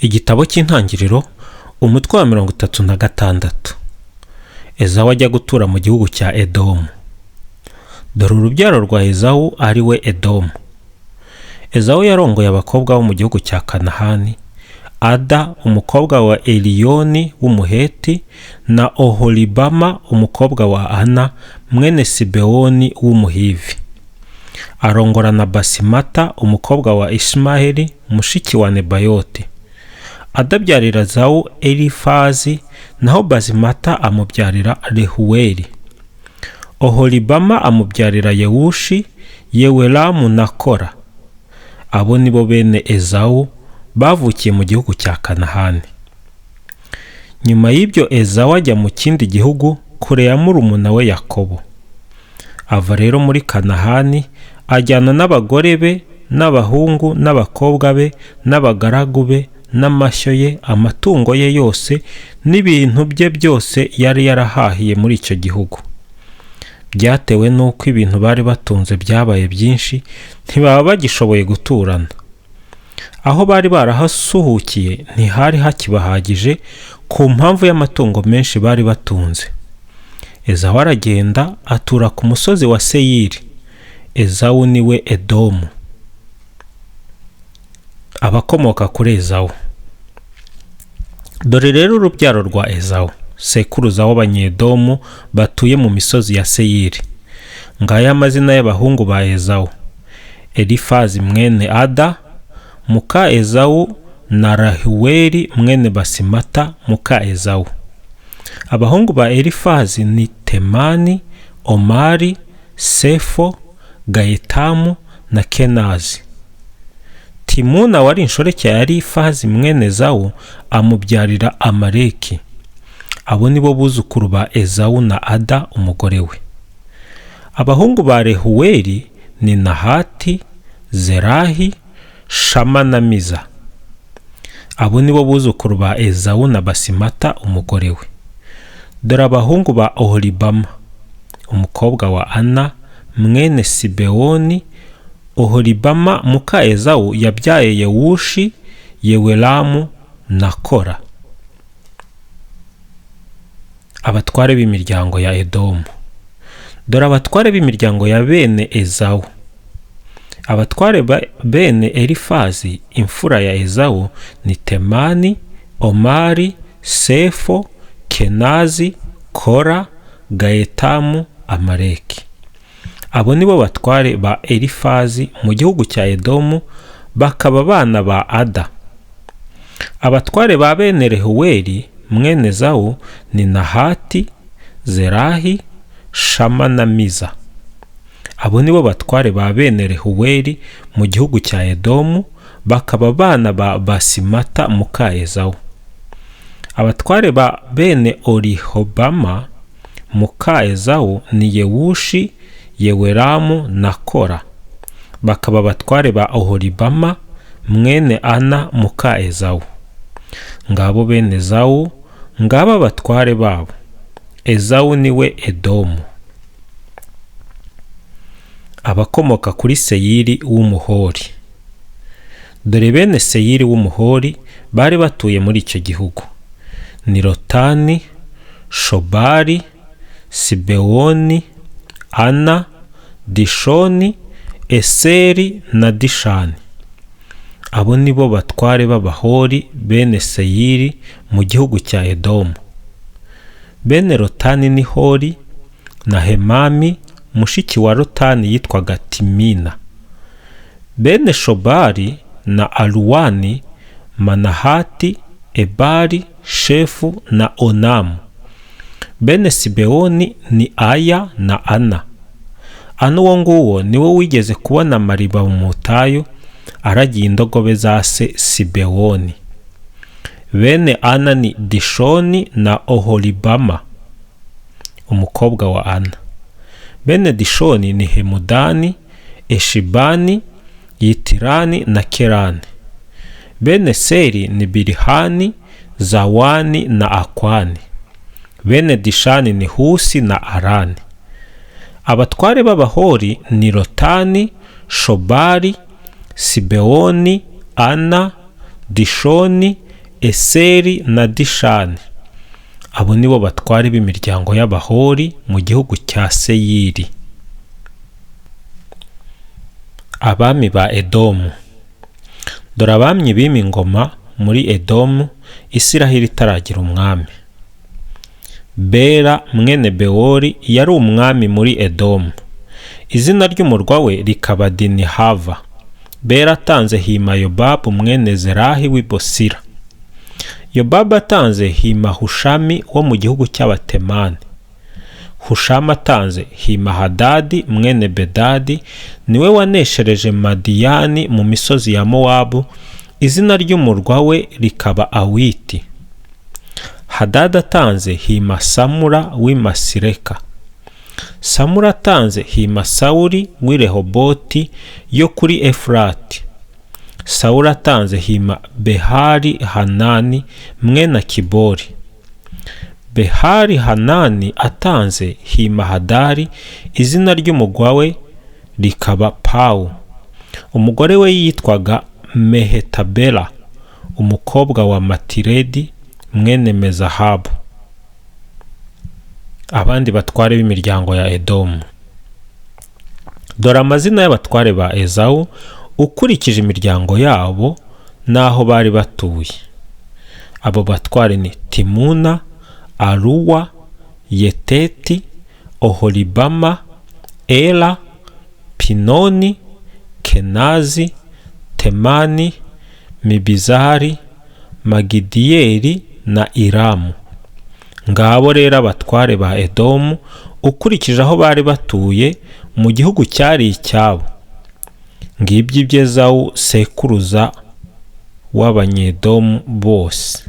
Igitabo cy'intangiriro umutwe wa 36. Ezawu ajya gutura mu gihugu cya Edomu. Dore urubyaro rwa Ezawu ari we Edomu. Ezawu yarongoye abakobwa bo mu gihugu cya Kanahani, Ada umukobwa wa Eliyoni w'umuheti na Oholibama umukobwa wa Ana mwene Sibewoni w'umuhivi. Arongora na Basimata umukobwa wa Ishmaeli mushiki wa Nebayoti. Adabyarira Ezawu Elifazi, naho Basimata amubyarira Rehuweli. Oholibama amubyarira Yewushi, Yewelamu na Kora. Abo nibo bene Ezawu bavukiye mu gihugu cya Kanahani. Nyuma y'ibyo Ezawu ajya mu kindi gihugu kure ya murumuna we Yakobo. Ava rero muri Kanahani ajyana n'abagore be n'abahungu n'abakobwa be n'abagaragu be n'amashyo ye, amatungo ye yose n'ibintu bye byose yari yarahahiye muri icyo gihugu. Byatewe n'uko ibintu bari batunze byabaye byinshi, ntibaba bagishoboye guturana. Aho bari barahasuhukiye ntihari hakibahagije ku mpamvu y'amatungo menshi bari batunze. Ezawu aragenda atura ku musozi wa Seyiri. Ezawu niwe Edomu. Abakomoka kuri Ezawu. Dore rero urubyaro rwa Ezawu, sekuruza w'Abanyedomu batuye mu misozi ya Seyiri. Ngaya amazina y'abahungu ba Ezawu: Elifazi mwene Ada muka Ezawu na Rahuweli mwene Basimata muka Ezawu. Abahungu ba Elifazi ni Temani, Omari, Sefo, Gayetamu na Kenazi. Timuna wari inshoreke ya Elifazi mwene Ezawu amubyarira Amaleki. Abo nibo buzukuru ba Ezawu na Ada umugore we. Abahungu ba Rehuweli ni Nahati, Zerahi, Shama na Miza. Abo nibo buzukuru ba Ezawu na Basimata umugore we. Dore abahungu ba Oholibama umukobwa wa Ana mwene Sibewoni. Oholibama muka Ezawu yabyaye Yewushi, Yewelamu na Kora. Abatware b'imiryango ya Edomu. Dore abatware b'imiryango ya bene Ezawu. Abatware bene Elifazi imfura ya Ezawu ni Temani, Omari, Sefo, Kenazi, Kora, Gayetamu, Amaleki. Abo nibo batware ba Elifazi mu gihugu cya Edomu, bakaba abana ba Ada. Abatware ba bene Rehuweli mwene Ezawu ni Nahati, Zerahi, Shama na Miza. Abo nibo batware ba bene Rehuweli mu gihugu cya Edomu, bakaba abana ba Basimata muka Ezawu. Abatware ba bene Olihobama muka Ezawu ni Yewushi, Yewelamu na Kora. Bakaba abatware ba Oholibama mwene Ana muka Ezawu. Ngabo bene Ezawu, ngabo abatware babo. Ezawu niwe Edomu. Abakomoka kuri Seyiri w'Umuhori. Dore bene Seyiri w'Umuhori bari batuye muri icyo gihugu ni Lotani, Shobali, Sibewoni, Ana, Dishoni, Eseri na Dishani. Abo nibo batware b'Abahori bene Seyiri mu gihugu cya Edomu. Bene Lotani ni Hori na Hemami mushiki wa Lotani yitwaga Timina. Bene Shobali na Aluwani, Manahati, Ebali, Shefu na Onamu. Bene Sibewoni ni Aya na Ana. Ana uwo nguwo niwe wigeze kubona Mariba mu butayu aragiye indogobe za se Sibewoni. Bene Ana ni Dishoni na Oholibama umukobwa wa Ana. Bene Dishoni ni Hemudani, Eshibani, Yitirani na Kerani. Bene Seri ni Bilihani, Zawani na Akwani. Bene Dishani ni Husi na Arani. Abatware b'Abahori ni Lotani, Shobali, Sibewoni, Ana, Dishoni, Eseri na Dishani. Abo nibo batware b'imiryango y'Abahori mu gihugu cya Seyiri. Abami ba Edomu. Dore abami bima ingoma muri Edomu Isiraheli itaragira umwami. Bera mwene Bewori yari umwami muri Edomu. Izina ry'umurwa we rikaba Dinihava. Bera atanze hima Yobabu mwene Zerahi w'i Bosira. Yobabu atanze hima Hushami wo mu gihugu cy'Abatemani. Hushami atanze hima Hadadi mwene Bedadi, niwe waneshereje Madiyani mu misozi ya Mowabu. Izina ry'umurwa we rikaba Awiti. Hadadi atanze hima Samura w'i Masireka. Samura atanze hima Sawuli w'i Rehoboti yo kuri Efurati. Sawuli atanze hima Behari Hanani mwene Kibori. Behari Hanani atanze hima Hadari. Izina ry'umugwa we rikaba Pawu. Umugore we yitwaga Mehetabela, umukobwa wa Matiredi mwene Mezahabu. Abandi batware b'imiryango ya Edomu. Dore amazina y'abatware ba Ezawu ukurikije imiryango yabo n'aho bari batuye. Abo batware ni Timuna, Aruwa, Yeteti, Oholibama, Ela, Pinoni, Kenazi, Temani, Mibizari, Magidiyeli na Iramu. Ngabo rero abatware ba Edomu ukurikije aho bari batuye mu gihugu cyari icyabo. Ngibyo ibyo Ezawu sekuruza w'Abanyedomu bose.